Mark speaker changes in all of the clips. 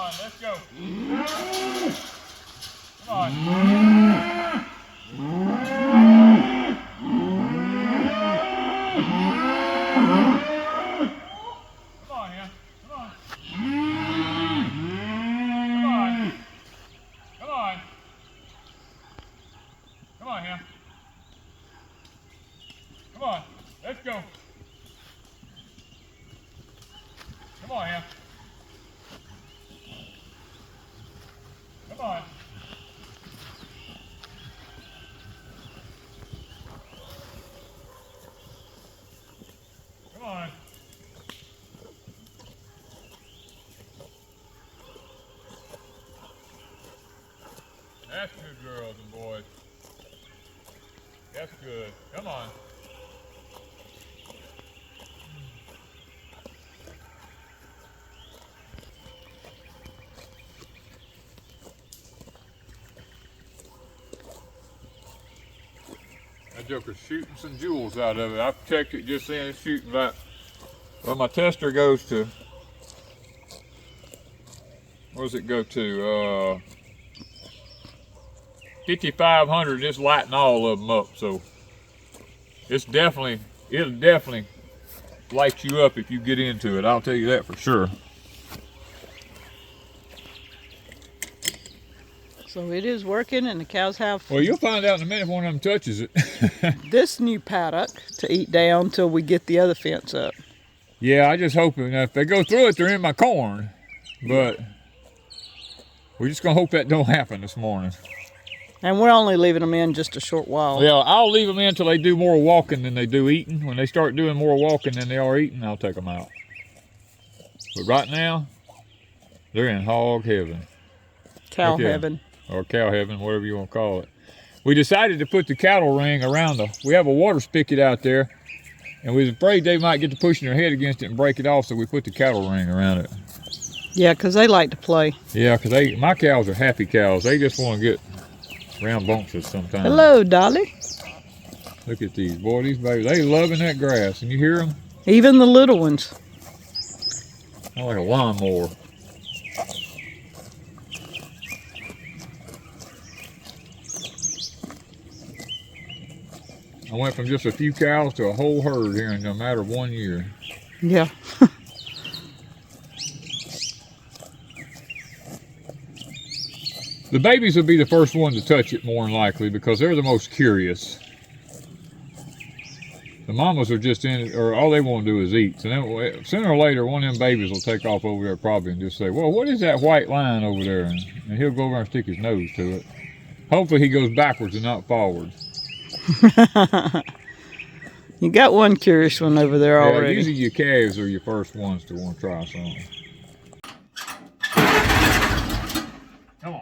Speaker 1: on, let's go. Come on. Come on here. Come on. Come on. Come on. Come on here. Come on. Let's go. Come on here. Come on. Come on. That's good, girls and boys. That's good. Come on. That joker's shooting some jewels out of it. I've checked it just then, it's shooting about, well, my tester goes to, what does it go to? 5,500, it's lighting all of them up, so it'll definitely light you up if you get into it, I'll tell you that for sure.
Speaker 2: So it is working and the cows have...
Speaker 1: Well, you'll find out in a minute if one of them touches it.
Speaker 2: this new paddock to eat down till we get the other fence up.
Speaker 1: Yeah, I just hope if they go through it, they're in my corn. But we're just gonna hope that don't happen this morning.
Speaker 2: And we're only leaving them in just a short while.
Speaker 1: Yeah, I'll leave them in until they do more walking than they do eating. When they start doing more walking than they are eating, I'll take them out. But right now, they're in hog heaven.
Speaker 2: Cow heaven.
Speaker 1: Or cow heaven, whatever you want to call it. We decided to put the cattle ring around we have a water spigot out there, and we was afraid they might get to pushing their head against it and break it off, so we put the cattle ring around it.
Speaker 2: Yeah, because they like to play.
Speaker 1: Yeah, because my cows are happy cows. They just want to get rambunctious sometimes.
Speaker 2: Hello, Dolly.
Speaker 1: Look at these, boy, these babies. They loving that grass, and you hear them?
Speaker 2: Even the little ones.
Speaker 1: Sound like a lawnmower. I went from just a few cows to a whole herd here in a matter of 1 year.
Speaker 2: Yeah.
Speaker 1: The babies will be the first one to touch it more than likely because they're the most curious. The mamas are just in it, or all they want to do is eat. So then, sooner or later, one of them babies will take off over there probably and just say, well, what is that white line over there? And he'll go over and stick his nose to it. Hopefully he goes backwards and not forwards.
Speaker 2: You got one curious one over there already.
Speaker 1: Usually your calves are your first ones to want to try something. Come on.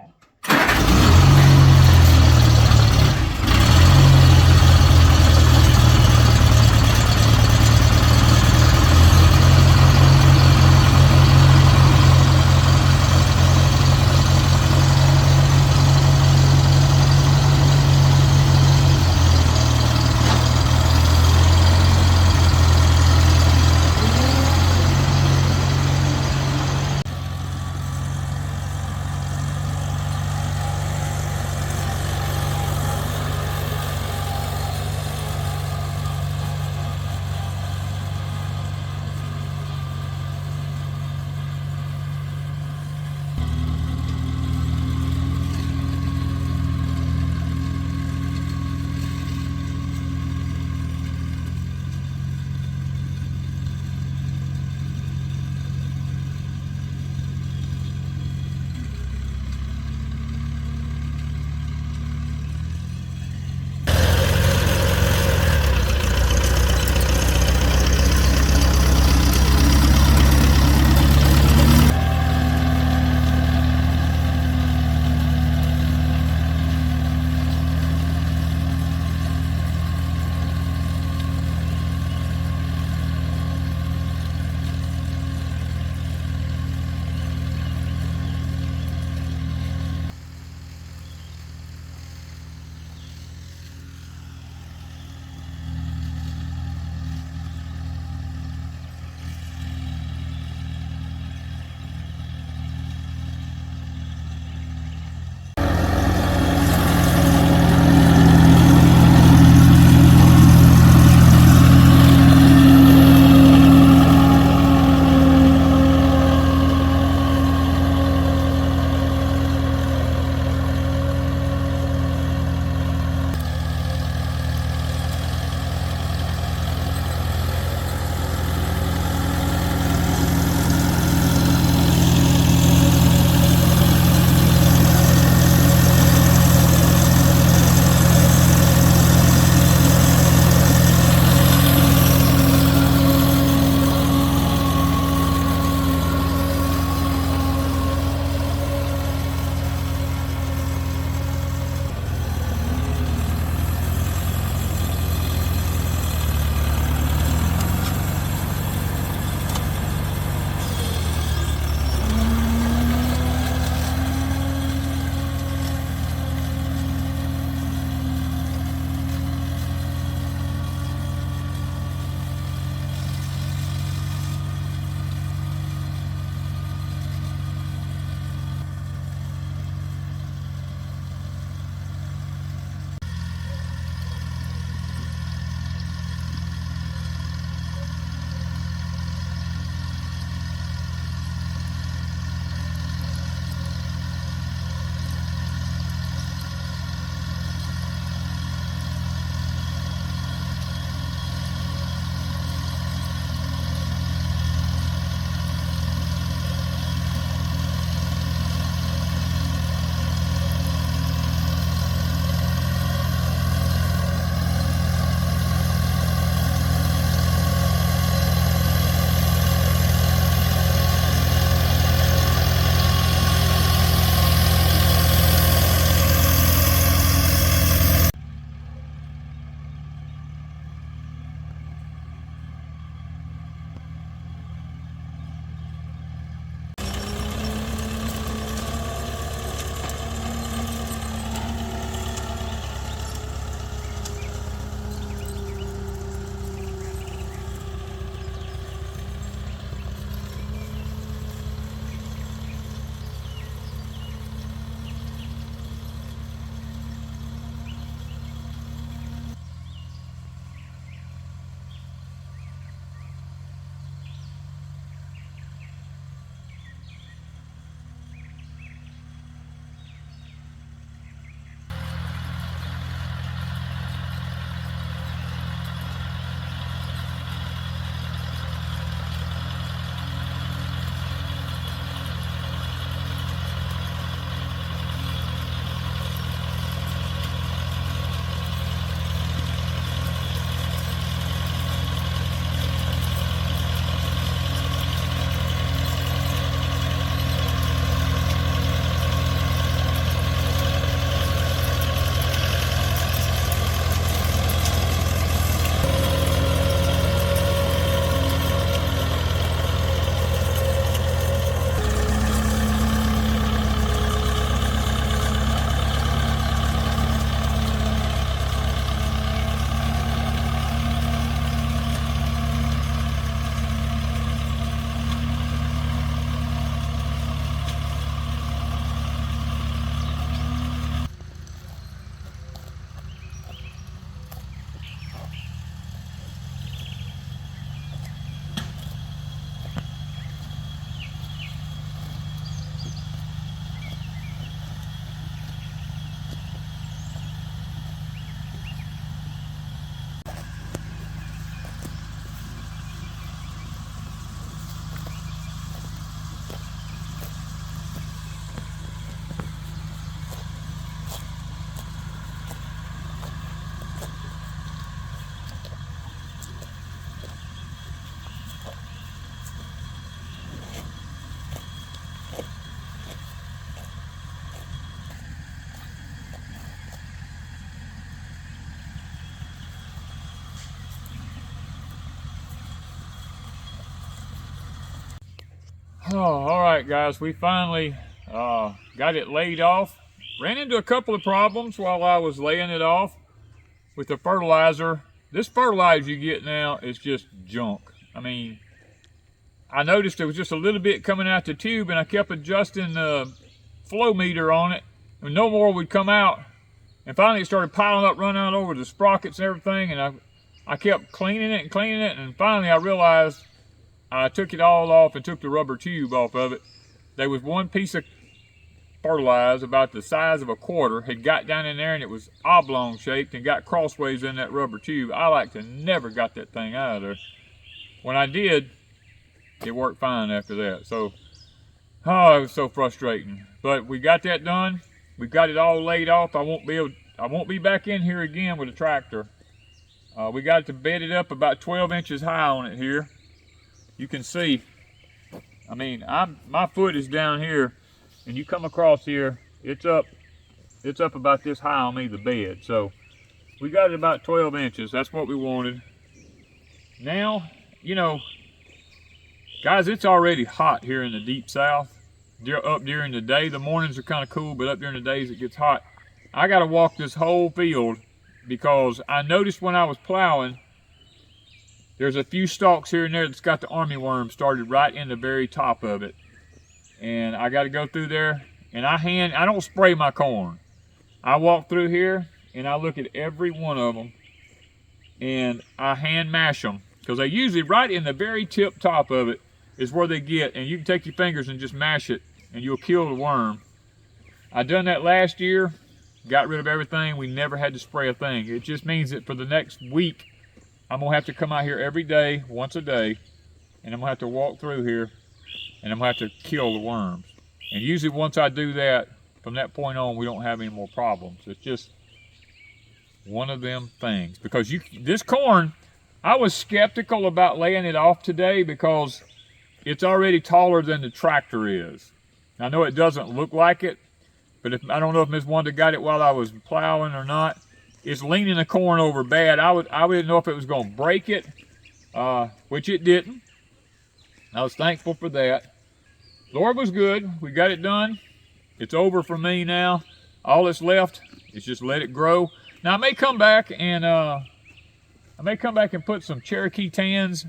Speaker 1: Oh, all right, guys, we finally got it laid off. Ran into a couple of problems while I was laying it off with the fertilizer. This fertilizer you get now is just junk. I mean, I noticed there was just a little bit coming out the tube, and I kept adjusting the flow meter on it, and no more would come out. And finally it started piling up, running out over the sprockets and everything, and I kept cleaning it, and finally I realized I took it all off and took the rubber tube off of it. There was one piece of fertilizer about the size of a quarter had got down in there, and it was oblong shaped and got crossways in that rubber tube. I like to never got that thing out of there. When I did, it worked fine after that. So, oh, it was so frustrating. But we got that done. We got it all laid off. I won't be back in here again with a tractor. We got it to bed it up about 12 inches high on it here. You can see, I mean, my foot is down here, and you come across here, it's up about this high on me, the bed. So we got it about 12 inches. That's what we wanted. Now, you know, guys, it's already hot here in the deep south. Up during the day, the mornings are kind of cool, but up during the days it gets hot. I got to walk this whole field because I noticed when I was plowing, there's a few stalks here and there that's got the army worm started right in the very top of it. And I got to go through there, and I don't spray my corn. I walk through here and I look at every one of them, and I hand mash them, because they usually right in the very tip top of it is where they get, and you can take your fingers and just mash it and you'll kill the worm. I done that last year, got rid of everything. We never had to spray a thing. It just means that for the next week, I'm gonna have to come out here every day, once a day, and I'm gonna have to walk through here, and I'm gonna have to kill the worms. And usually once I do that, from that point on, we don't have any more problems. It's just one of them things. Because this corn, I was skeptical about laying it off today because it's already taller than the tractor is. I know it doesn't look like it, but I don't know if Miss Wanda got it while I was plowing or not. It's leaning the corn over bad. I didn't know if it was going to break it, which it didn't. I was thankful for that. Lord was good. We got it done. It's over for me now. All that's left is just let it grow. Now I may come back and put some Cherokee tans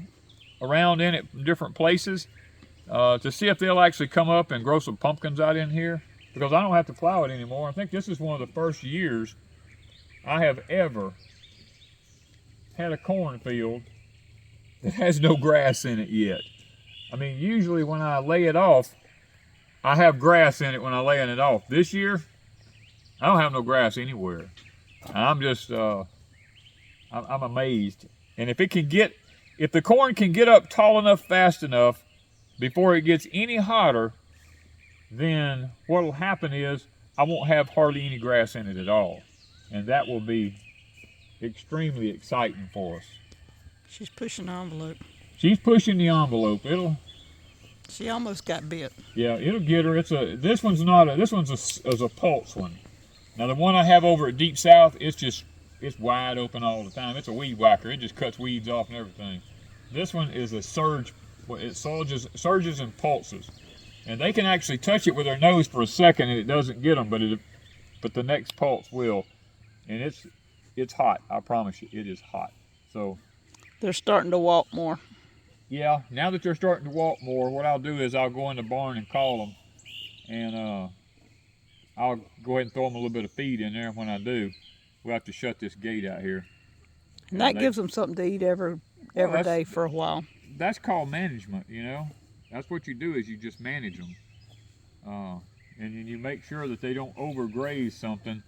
Speaker 1: around in it from different places to see if they'll actually come up and grow some pumpkins out in here, because I don't have to plow it anymore. I think this is one of the first years I have ever had a cornfield that has no grass in it yet. I mean, usually when I lay it off, I have grass in it when I laying it off. This year, I don't have no grass anywhere. I'm just, I'm amazed. And if the corn can get up tall enough, fast enough, before it gets any hotter, then what will happen is I won't have hardly any grass in it at all. And that will be extremely exciting for us.
Speaker 2: She's pushing the envelope.
Speaker 1: She's pushing the envelope.
Speaker 2: She almost got bit.
Speaker 1: Yeah, it'll get her. This one's a pulse one. Now the one I have over at Deep South, it's wide open all the time. It's a weed whacker. It just cuts weeds off and everything. This one is a surge. It surges and pulses, and they can actually touch it with their nose for a second and it doesn't get them, but the next pulse will. And it's hot. I promise you, it is hot. So
Speaker 2: they're starting to walk more.
Speaker 1: Yeah, now that they're starting to walk more, what I'll do is I'll go in the barn and call them, and I'll go ahead and throw them a little bit of feed in there. When I do, we'll have to shut this gate out here.
Speaker 2: And that gives them something to eat every day for a while.
Speaker 1: That's called management, you know. That's what you do, is you just manage them. And then you make sure that they don't overgraze something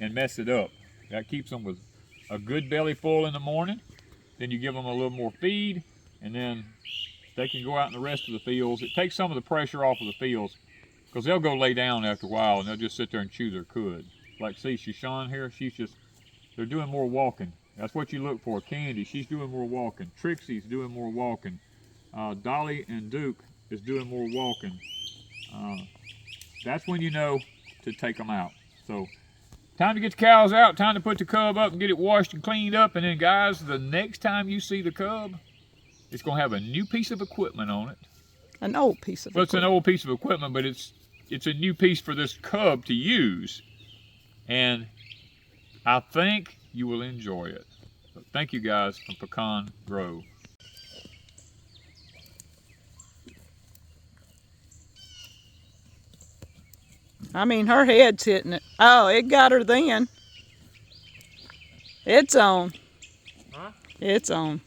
Speaker 1: and mess it up. That keeps them with a good belly full in the morning. Then you give them a little more feed, and then they can go out in the rest of the fields. It takes some of the pressure off of the fields, because they'll go lay down after a while and they'll just sit there and chew their cud. Like, see, Shoshone here, they're doing more walking. That's what you look for. Candy, she's doing more walking. Trixie's doing more walking. Dolly and Duke is doing more walking. That's when you know to take them out. So, time to get the cows out, time to put the cub up and get it washed and cleaned up. And then, guys, the next time you see the cub, it's going to have a new piece of equipment on it.
Speaker 2: An old piece of
Speaker 1: Well, it's an
Speaker 2: equipment.
Speaker 1: old piece of equipment, but it's a new piece for this cub to use. And I think you will enjoy it. So thank you guys from Pecan Grove.
Speaker 2: I mean, her head's hitting it. Oh, it got her then. It's on.
Speaker 1: Huh?
Speaker 2: It's on.